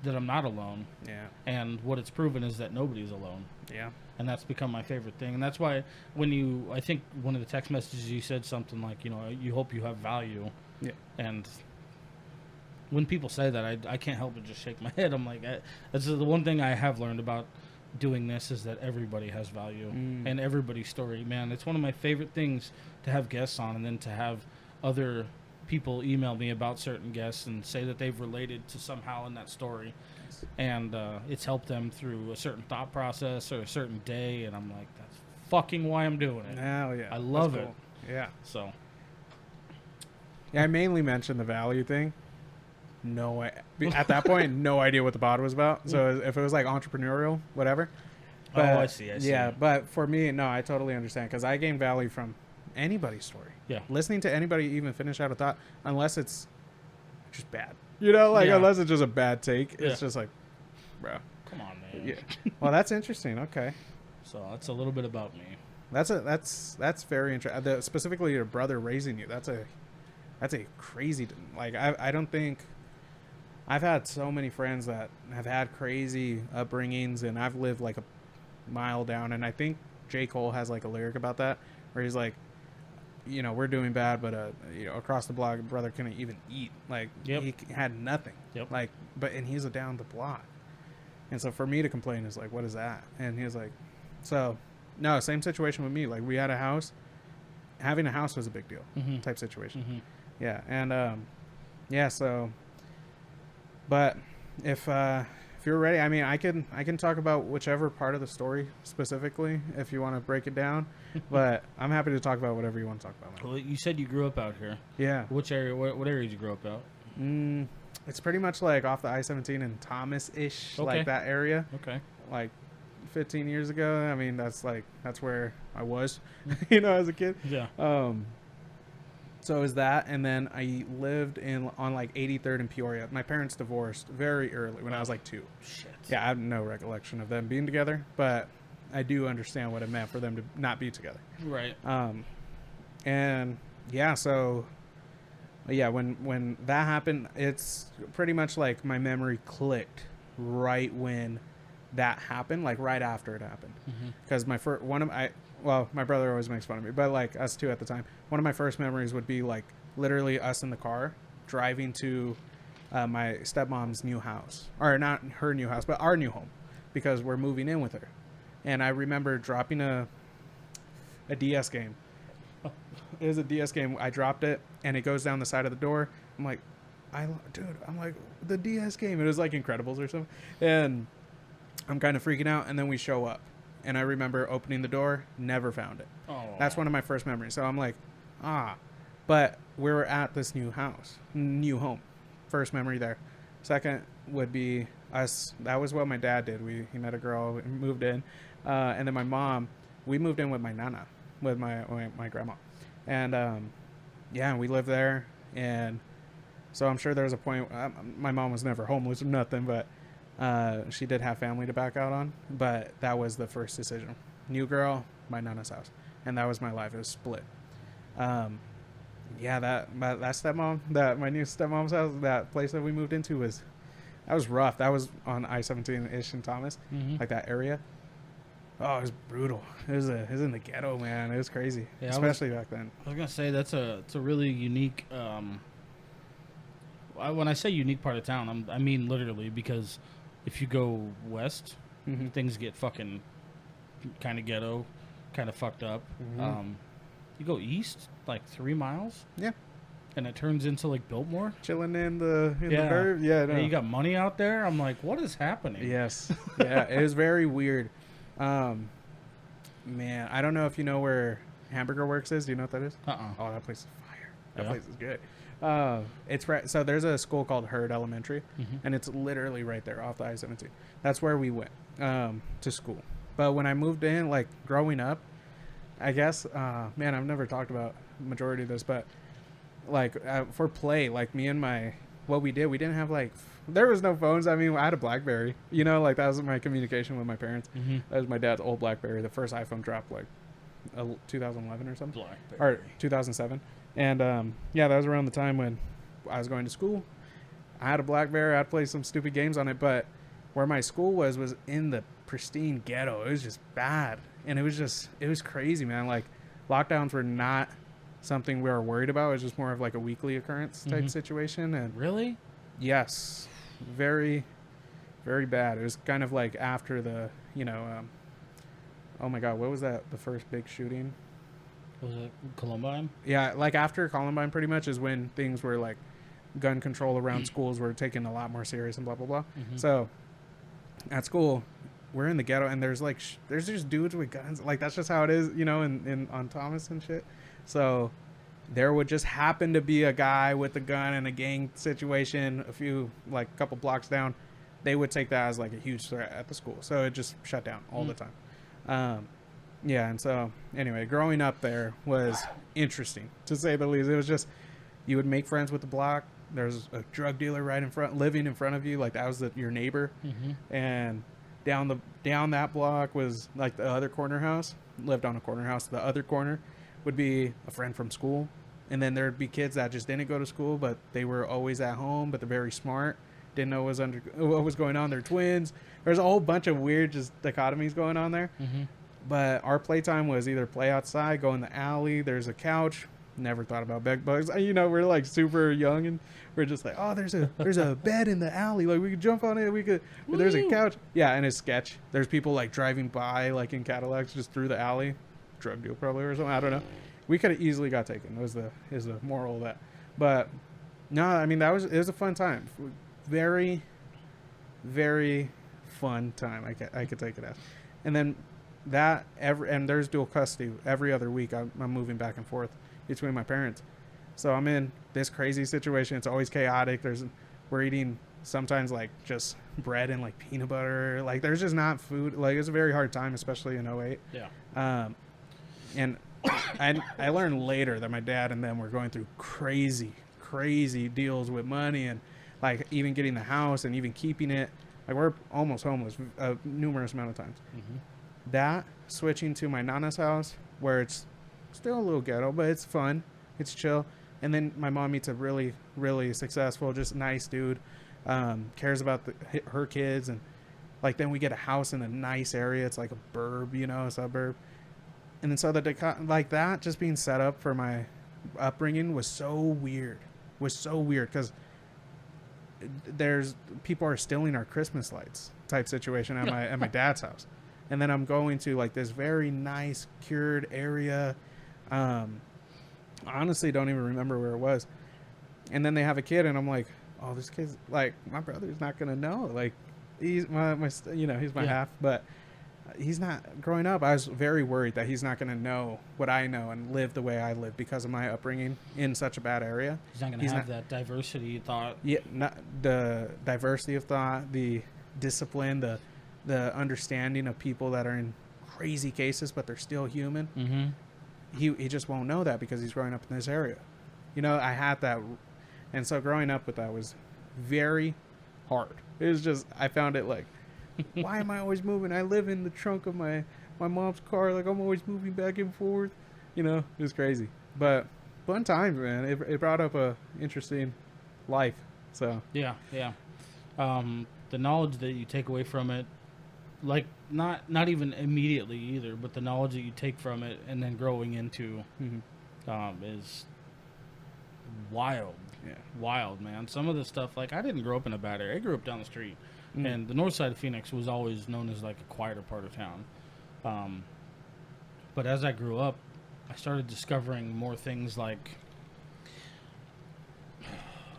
that I'm not alone. Yeah. And what it's proven is that nobody's alone. Yeah. And that's become my favorite thing. And that's why I think one of the text messages you said something like, you hope you have value. Yeah. And when people say that, I can't help but just shake my head. I'm like, that's the one thing I have learned about doing this is that everybody has value and everybody's story. Man, it's one of my favorite things to have guests on, and then to have other people email me about certain guests and say that they've related to somehow in that story. And it's helped them through a certain thought process or a certain day. And I'm like, that's fucking why I'm doing it. Hell yeah. I love That's it. cool. Yeah. So. Yeah, I mainly mentioned the value thing. At that point, no idea what the pod was about. So if it was like entrepreneurial, whatever. But, I see. Yeah, but for me, no, I totally understand, because I gain value from anybody's story. Yeah. Listening to anybody even finish out a thought, unless it's just bad. Unless it's just a bad take, it's just like, bro. Come on, man. Yeah. Well, that's interesting. Okay. So that's a little bit about me. That's very interesting. Specifically, your brother raising you. That's a crazy. Like, I don't think. I've had so many friends that have had crazy upbringings, and I've lived like a mile down. And I think J. Cole has like a lyric about that, where he's like, we're doing bad, but across the block, brother couldn't even eat. Like, he had nothing. Yep. Like, and he's down the block. And so for me to complain is like, what is that? And he was like, so no, same situation with me. Like, we had a house. Having a house was a big deal type situation. Mm-hmm. Yeah. And so, but if you're ready, I mean, I can talk about whichever part of the story specifically if you want to break it down, but I'm happy to talk about whatever you want to talk about, man. Well, you said you grew up out here. Yeah. Which area? What area did you grow up out? It's pretty much like off the I-17 and Thomas-ish, Okay. like that area. Okay. Like 15 years ago. I mean, that's where I was, as a kid. Yeah. So it was that, and then I lived on like 83rd in Peoria. My parents divorced very early when I was like 2. Shit. Yeah, I have no recollection of them being together, but I do understand what it meant for them to not be together. Right. And yeah, so yeah, when that happened, it's pretty much like my memory clicked right when that happened, like right after it happened, because my brother always makes fun of me, but like us two at the time, one of my first memories would be like literally us in the car driving to my stepmom's new house, or not her new house, but our new home, because we're moving in with her. And I remember dropping a DS game. It was a DS game. I dropped it, and it goes down the side of the door. I'm like, the DS game. It was like Incredibles or something, and I'm kind of freaking out. And then we show up, and I remember opening the door, never found it. Oh. That's one of my first memories. So I'm like, but we were at this new home. First memory there. Second would be us. That was what my dad did. He met a girl, and moved in, and then my mom. We moved in with my nana, with my grandma, and we lived there. And so I'm sure there was a point. My mom was never homeless or nothing, but she did have family to back out on. But that was the first decision. New girl, my nana's house, and that was my life. It was split. That stepmom, my new stepmom's house, that place that we moved into was rough. That was on I-17-ish in Thomas, like that area. Oh, it was brutal. It was in the ghetto, man. It was crazy, especially back then. I was gonna say it's a really unique. When I say unique part of town, I mean literally, because if you go west, things get fucking kind of ghetto, kind of fucked up. You go east like 3 miles, and it turns into like Biltmore, chilling in the burbs. Yeah, no. And you got money out there. I'm like, what is happening? Yes, yeah, it was very weird. Man, I don't know if you know where Hamburger Works is. Do you know what that is? Uh-uh. Oh, that place is fire. That Yeah. place is good. It's right. So there's a school called Hurd Elementary, and it's literally right there off the I-17. That's where we went to school. But when I moved in, like growing up, I guess, man, I've never talked about majority of this, but like for play, like me and what we did, we didn't have like, there was no phones. I mean, I had a BlackBerry, you know, like that was my communication with my parents. That was my dad's old BlackBerry. The first iPhone dropped like 2011 or something, Blackberry. or 2007. And yeah, that was around the time when I was going to school. I had a BlackBerry. I'd play some stupid games on it, but where my school was in the pristine ghetto. It was just bad, and it was crazy, man. Like lockdowns were not something we were worried about. It was just more of like a weekly occurrence type situation. And Really? yes, very, very bad. It was kind of like after the, oh my God, what was that? The first big shooting? Was it Columbine? Yeah, like after Columbine pretty much is when things were like gun control around schools were taken a lot more serious and blah, blah, blah. So at school, we're in the ghetto and there's like, there's just dudes with guns. Like that's just how it is, in on Thomas and shit. So there would just happen to be a guy with a gun in a gang situation a couple blocks down. They would take that as like a huge threat at the school. So it just shut down all the time. Yeah, and so anyway, growing up there was interesting to say the least. It was just, you would make friends with the block. There's a drug dealer living in front of you, like that was your neighbor. And down that block was like the other corner house. Lived on a corner house. The other corner would be a friend from school, and then there'd be kids that just didn't go to school, but they were always at home, but they're very smart. Didn't know what was going on. They're twins. There's a whole bunch of weird just dichotomies going on there. But our playtime was either play outside, go in the alley. There's a couch. Never thought about bed bugs. We're like super young and we're just like, oh, there's a bed in the alley. Like we could jump on it. There's a couch. Yeah, and it's sketch. There's people like driving by like in Cadillacs just through the alley. Drug deal probably or something. I don't know. We could have easily got taken. Is the moral of that. But no, I mean it was a fun time. Very, very fun time. I could take it as. And then and there's dual custody every other week. I'm moving back and forth between my parents, so I'm in this crazy situation. It's always chaotic. We're eating sometimes like just bread and like peanut butter. Like there's just not food. Like it's a very hard time, especially in 08. Yeah. And I learned later that my dad and them were going through crazy deals with money and like even getting the house and even keeping it. Like we're almost homeless numerous amount of times. That switching to my nana's house where it's still a little ghetto, but it's fun, it's chill. And then my mom meets a really, really successful, just nice dude, cares about her kids, and like then we get a house in a nice area. It's like a a suburb. And then so like that just being set up for my upbringing was so weird because there's people are stealing our Christmas lights type situation at my dad's house. And then I'm going to like this very nice cured area. Honestly, don't even remember where it was. And then they have a kid, and I'm like, oh, this kid's like, my brother's not gonna know. Like, he's he's my half, but he's not growing up. I was very worried that he's not gonna know what I know and live the way I live because of my upbringing in such a bad area. He's not going to have that diversity thought. Yeah, not the diversity of thought, the discipline, the understanding of people that are in crazy cases, but they're still human. He just won't know that because he's growing up in this area. I had that. And so growing up with that was very hard. It was just, I found it like, why am I always moving? I live in the trunk of my mom's car. Like I'm always moving back and forth. It was crazy. But fun times, man. It brought up a interesting life. So Yeah. The knowledge that you take away from it, like not even immediately either, but the knowledge that you take from it and then growing into is wild. Yeah. Wild, man. Some of the stuff, like I didn't grow up in a bad area. I grew up down the street. And the north side of Phoenix was always known as like a quieter part of town. But as I grew up, I started discovering more things like,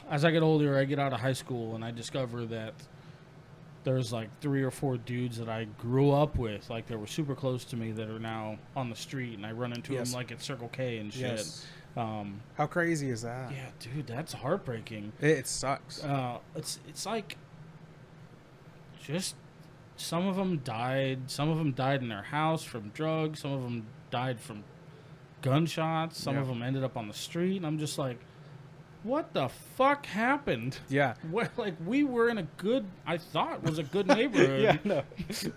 as I get older, I get out of high school and I discover that there's like 3 or 4 dudes that I grew up with, like they were super close to me, that are now on the street, and I run into them like at Circle K and shit. How crazy is that? Yeah, dude, that's heartbreaking. It sucks. It's like just some of them died. Some of them died in their house from drugs. Some of them died from gunshots. Some of them ended up on the street. And I'm just like, what the fuck happened? Yeah. Like we were in a good, I thought was a good neighborhood. Yeah, no,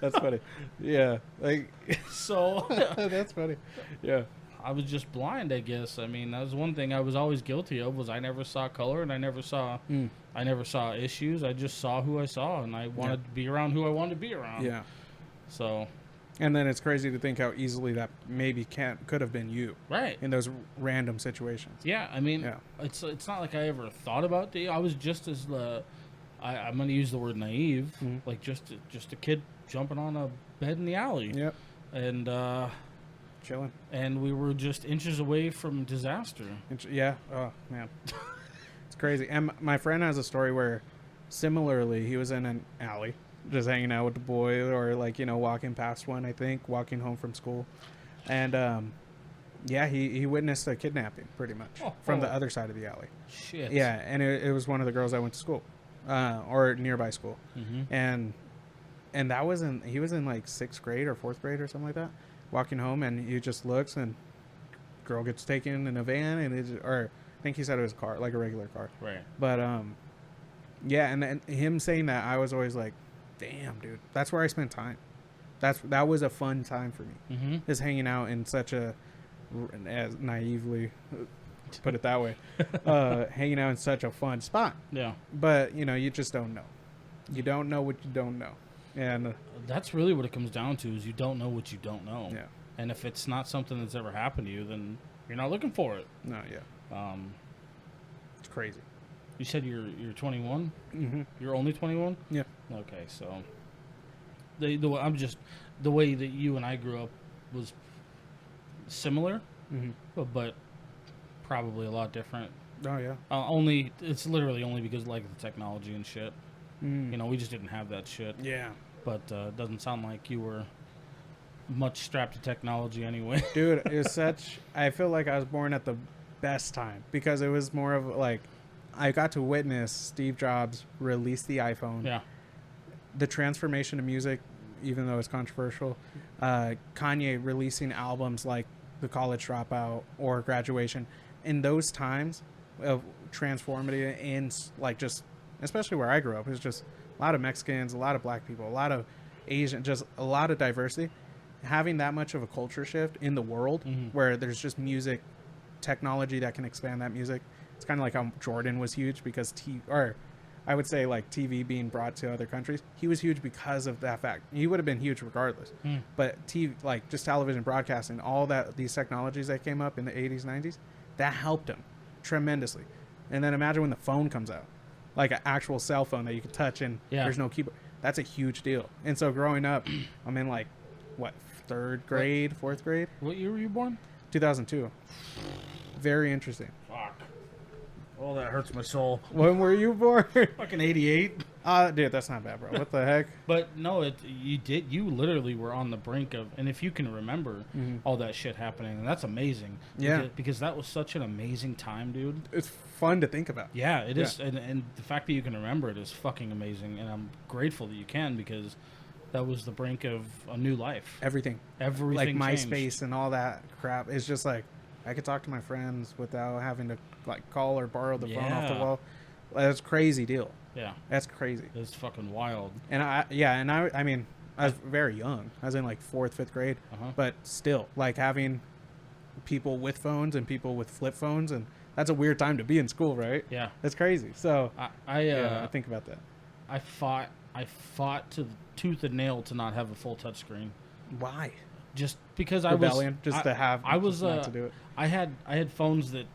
that's funny. Yeah, like So that's funny. Yeah, I was just blind, I guess. I mean, that was one thing I was always guilty of, was I never saw color and I never saw issues. I just saw who I saw, and I wanted to be around who I wanted to be around. yeah. So, And then it's crazy to think how easily that maybe could have been you right. in those random situations. Yeah, I mean, Yeah. it's not like I ever thought about the. I was just as I'm going to use the word naive, like just a kid jumping on a bed in the alley. Yep, And chilling. and we were just inches away from disaster. Yeah. Oh man, it's crazy. And my friend has a story where, similarly, he was in an alley, just hanging out with the boy, or like walking past one. I think walking home from school, and yeah, he witnessed a kidnapping pretty much from the other side of the alley. Shit. Yeah, and it was one of the girls I went to school, or nearby school, and that was he was in like 6th grade or 4th grade or something like that. Walking home, and he just looks, and girl gets taken in a van, and or I think he said it was a car, like a regular car. Right. But yeah, and then him saying that, I was always like, damn, dude, that's where I spent time. That was a fun time for me, is hanging out in such a, as naively put it that way, hanging out in such a fun spot. Yeah. But you just don't know. You don't know what you don't know, and That's really what it comes down to, is you don't know what you don't know. yeah, And if it's not something that's ever happened to you, then you're not looking for it. no, yeah, it's crazy. You said you're 21. Mm-hmm. You're only 21. Yeah. Okay, so the way that you and I grew up was similar, but probably a lot different. Oh yeah. It's literally only because like the technology and shit. We just didn't have that shit. Yeah. But it doesn't sound like you were much strapped to technology anyway. Dude, it was such. I feel like I was born at the best time, because it was more of like I got to witness Steve Jobs release the iPhone. Yeah. The transformation of music, even though it's controversial. Kanye releasing albums like The College Dropout or Graduation. In those times of transformative, and like just, especially where I grew up, it was just a lot of Mexicans, a lot of black people, a lot of Asian, just a lot of diversity. Having that much of a culture shift in the world, where there's just music technology that can expand that music. It's kind of like how Jordan was huge because I would say like TV being brought to other countries. He was huge because of that fact. He would have been huge regardless. But TV, like just television broadcasting, all that, these technologies that came up in the 80s, 90s, that helped him tremendously. And then imagine when the phone comes out, like an actual cell phone that you can touch and there's no keyboard. That's a huge deal. And so growing up, I'm in like, what, 3rd grade, 4th grade? What year were you born? 2002. Very interesting. Fuck. Oh, that hurts my soul. When were you born? Fucking 88. Dude, that's not bad, bro. What the heck? But no, you literally were on the brink of, and if you can remember all that shit happening, and that's amazing. Yeah. Because that was such an amazing time, dude. It's fun to think about. Yeah, it is. And the fact that you can remember it is fucking amazing. And I'm grateful that you can, because that was the brink of a new life. Everything. Like Everything changed. MySpace and all that crap. It's just like, I could talk to my friends without having to like call or borrow the phone off the wall. That's a crazy deal. Yeah. That's crazy. It's fucking wild. And I mean, I was very young. I was in like 4th, 5th grade. But still, like having people with phones and people with flip phones, and that's a weird time to be in school, right? Yeah. That's crazy. So I I think about that. I fought to the tooth and nail to not have a full touchsry. Why? Just because Rebellion, I was just to have. I was not to do it. I had phones that,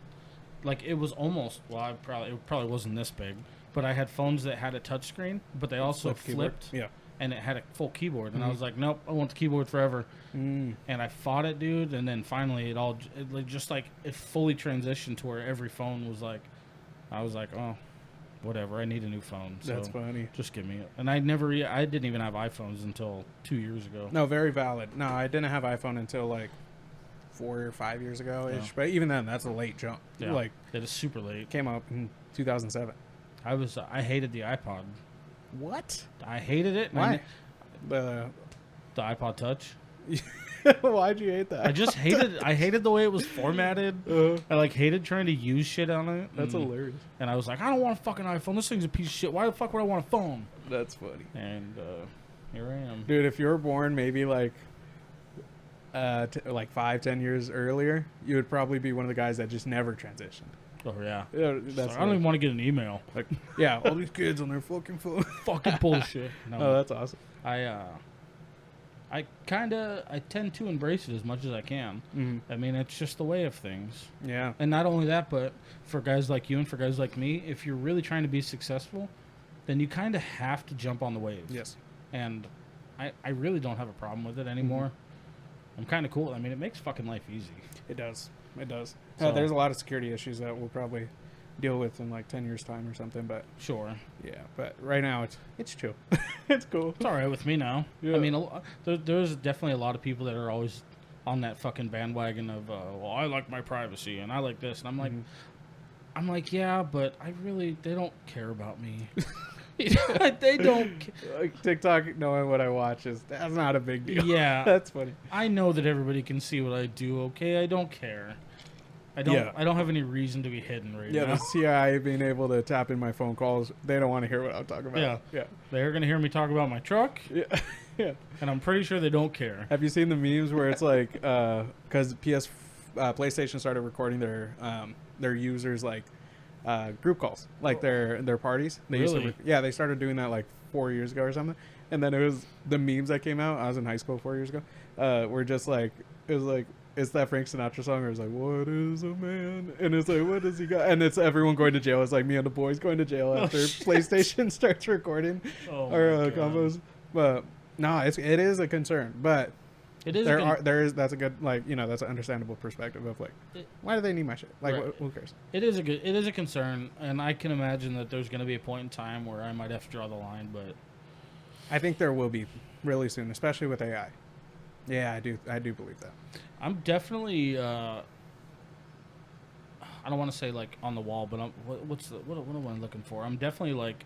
like, it was almost, well, it probably wasn't this big, but I had phones that had a touchscreen, but they also flipped. Yeah. And it had a full keyboard, and I was like, nope, I want the keyboard forever. And I fought it, dude, and then finally it fully transitioned to where every phone was like, I was like, oh, whatever, I need a new phone. So That's funny. just give me it. And I didn't even have iPhones until 2 years ago. No, very valid. No, I didn't have iPhone until like 4 or 5 years ago ish. Yeah. But even then, that's a late jump. Yeah. Like, It is super late. came out in 2007. I hated the iPod. What? I hated it. Why? The The iPod Touch. Why'd you hate that? I just hated the way it was formatted. I like hated trying to use shit on it. That's and, hilarious. and I was like, I don't want a fucking iPhone. This thing's a piece of shit. Why the fuck would I want a phone? That's funny. And here I am. Dude, if you were born maybe like 5-10 years earlier, you would probably be one of the guys that just never transitioned. Oh yeah. Yeah, It's that's like, I don't even want to get an email. like, yeah, all these kids on their fucking phone. Fucking bullshit. No, Oh, that's awesome. I tend to embrace it as much as I can. Mm-hmm. I mean, it's just the way of things. Yeah. And not only that, but for guys like you and for guys like me, if you're really trying to be successful, then you kind of have to jump on the wave. Yes. And I really don't have a problem with it anymore. Mm-hmm. I'm kind of cool. I mean, it makes fucking life easy. It does. It does. So- There's a lot of security issues that we'll probably deal with in like 10 years time or something, but Sure. yeah, but right now it's chill. It's cool. It's all right with me now. Yeah. I mean, there's definitely a lot of people that are always on that fucking bandwagon of, well, I like my privacy and I like this. And I'm like, yeah, but they don't care about me. They don't. Like TikTok knowing what I watch that's not a big deal. Yeah. That's funny. I know that everybody can see what I do. Okay, I don't care. I don't have any reason to be hidden right Yeah, now. the CIA being able to tap in my phone calls, they don't want to hear what I'm talking about. Yeah. Yeah. They're gonna hear me talk about my truck, Yeah. Yeah. and I'm pretty sure they don't care. Have you seen the memes where it's like, because PlayStation started recording their users like group calls, like their parties. They used Really? to they started doing that like 4 years ago or something. And then it was the memes that came out. I was in high school 4 years ago. Were just like it was like. It's that Frank Sinatra song where it's like, what is a man? And it's like, what does he got? And it's everyone going to jail. It's like me and the boys going to jail after PlayStation starts recording Oh our my God. combos. But no, it is a concern. But It is. that's a good, like, that's an understandable perspective of like, why do they need my shit? Like, Right. who cares? It is a concern, and I can imagine that there's going to be a point in time where I might have to draw the line. But I think there will be really soon, especially with AI. Yeah, I do believe that. I'm definitely. I don't want to say like on the wall, but what am I looking for? I'm definitely like,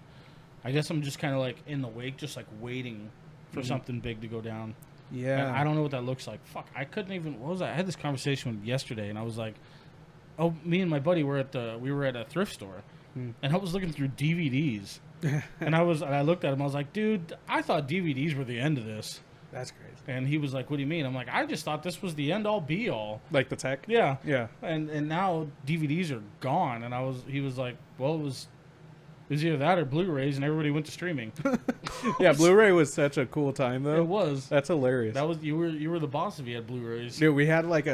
I guess I'm just kind of like in the wake, just like waiting for something big to go down. Yeah, And I don't know what that looks like. Fuck, I couldn't even. What was that? I had this conversation yesterday, and I was like, "Oh, me and my buddy were at a thrift store, and I was looking through DVDs, and I looked at him. I was like, dude, I thought DVDs were the end of this, That's crazy. and he was like, what do you mean? I'm like, I just thought this was the end all be all. Like the tech. Yeah, Yeah. and now DVDs are gone, and he was like, well, it was either that or Blu-rays, and everybody went to streaming. Yeah, Blu-ray was such a cool time though. It was. That's hilarious. That was you were the boss if you had Blu-rays. Dude, we had like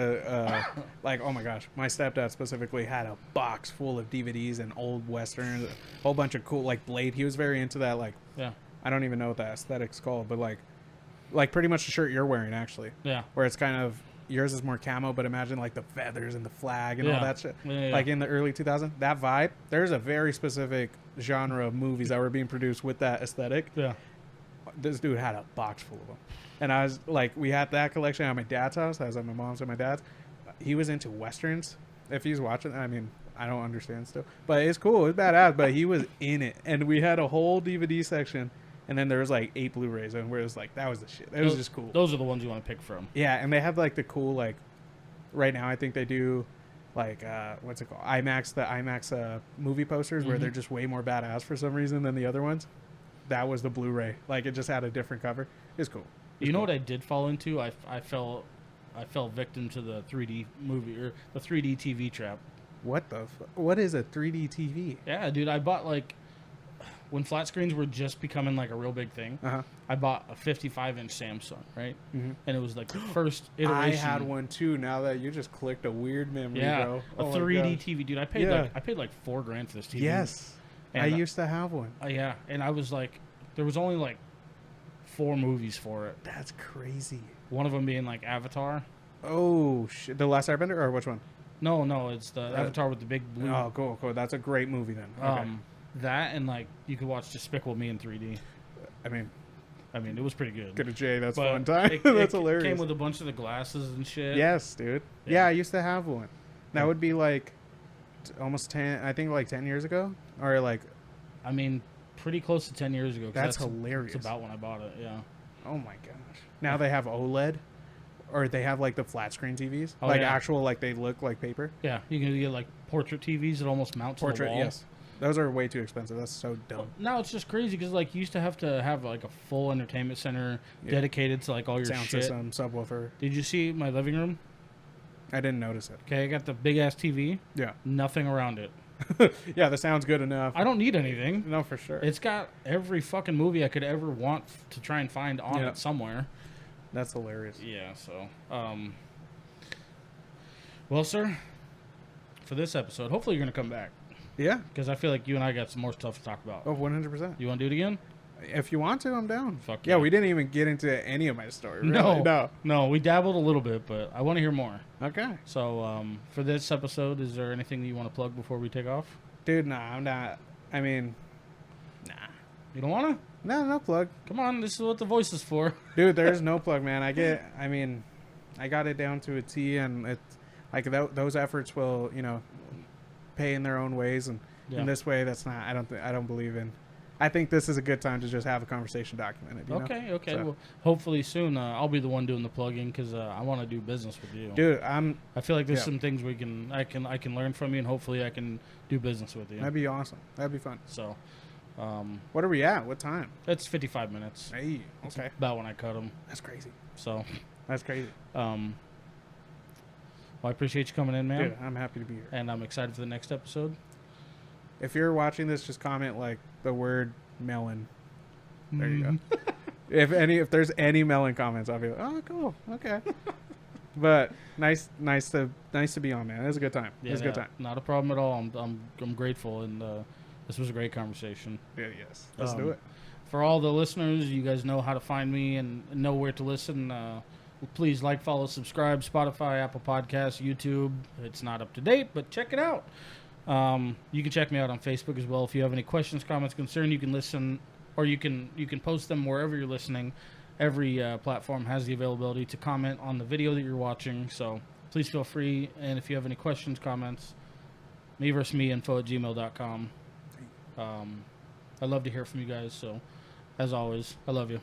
like, oh my gosh, my stepdad specifically had a box full of DVDs and old westerns, a whole bunch of cool, like Blade. He was very into that, like, Yeah, I don't even know what the aesthetic's called, but like pretty much the shirt you're wearing actually, yeah. where it's kind of, yours is more camo, but imagine like the feathers and the flag and all Yeah. that shit. Yeah. Like in the early 2000s, that vibe, there's a very specific genre of movies that were being produced with that aesthetic. Yeah. This dude had a box full of them. And I was like, we had that collection at my dad's house. I was at my mom's and my dad's. He was into westerns. If he's watching, I mean, I don't understand still, but it's cool. It's badass, but he was in it. And we had a whole DVD section, and then there was like 8 Blu-rays, and where it was like, that was the shit. It was just cool. Those are the ones you want to pick from. Yeah, and they have like the cool, like, right now I think they do like what's it called, the IMAX movie posters where they're just way more badass for some reason than the other ones. That was the Blu-ray. Like, it just had a different cover. It's cool. You know what I did fall into? I fell victim to the 3D movie or the 3D TV trap. What is a 3D TV? Yeah, dude, I bought like when flat screens were just becoming like a real big thing. Uh-huh. I bought a 55-inch Samsung, right? Mm-hmm. And it was like the first iteration. I had one too. Now that you just clicked a weird memory, Yeah, bro. a Oh my 3D gosh. TV, dude. I paid like $4,000 for this TV. Yes, And I used to have one. Yeah, and I was like, there was only like 4 movies for it. That's crazy. One of them being like Avatar. Oh shit! The Last Airbender, or which one? No, it's the Avatar with the big blue. Oh, cool. That's a great movie then. Okay. That and like you could watch Despicable Me in 3D. I mean, I mean, it was pretty good. Get a J. That's But fun time. It, That's it hilarious. came with a bunch of the glasses and shit. Yes, dude. Yeah. Yeah, I used to have one. That Yeah. would be like almost 10. I think like 10 years ago, or like. I mean, pretty close to 10 years ago. 'cause That's hilarious. It's about when I bought it, yeah. Oh my gosh. Now they have OLED, or they have like the flat screen TVs, Oh, like yeah. actual, like they look like paper. Yeah, you can get like portrait TVs that almost mount to the Portrait, wall. yes. Those are way too expensive. That's so dumb. Now it's just crazy because like you used to have like a full entertainment center Yeah. dedicated to like all your Sound shit. system, subwoofer. Did you see my living room? I didn't notice it. Okay, I got the big ass TV. Yeah. Nothing around it. Yeah, the sound's good enough. I don't need anything. No, for sure. It's got every fucking movie I could ever want to try and find on Yeah. it somewhere. That's hilarious. Yeah. So, well, sir, for this episode, hopefully you're gonna come back Yeah. because I feel like you and I got some more stuff to talk about. Oh, 100%. You want to do it again? If you want to, I'm down. Fuck Yeah, yeah. we didn't even get into any of my story. Really. No. No. We dabbled a little bit, but I want to hear more. Okay. So, for this episode, is there anything that you want to plug before we take off? Dude, nah, I'm not. I mean, You don't want to? no plug. Come on, this is what the voice is for. Dude, there's no plug, man. I got it down to a T, and it's like those efforts will, pay in their own ways, and Yeah. in this way, that's not. I don't believe in. I think this is a good time to just have a conversation documented. You know? Okay. So- Well, hopefully soon I'll be the one doing the plugging because I want to do business with you. Dude, I feel like there's yeah. some things I can learn from you, and hopefully I can do business with you. that'd be awesome. That'd be fun. So, What are we at? What time? it's 55 minutes. Hey, okay, About when I cut them. that's crazy. So, That's crazy. well, I appreciate you coming in, man, Dude, I'm happy to be here. and I'm excited for the next episode. If you're watching this, just comment like the word melon. There you go. If there's any melon comments, I'll be like, oh, cool, okay. But nice to be on, man. It was a good time. It was a good time. Not a problem at all. I'm grateful, and this was a great conversation. Yeah, yes. Let's do it. For all the listeners, you guys know how to find me and know where to listen. Please like, follow, subscribe, Spotify, Apple Podcasts, YouTube. It's not up to date, but check it out. You can check me out on Facebook as well. If you have any questions, comments, concern, you can listen, or you can post them wherever you're listening. Every platform has the availability to comment on the video that you're watching, so please feel free. And if you have any questions, comments, me@gmail.com. I'd love to hear from you guys. So, as always, I love you.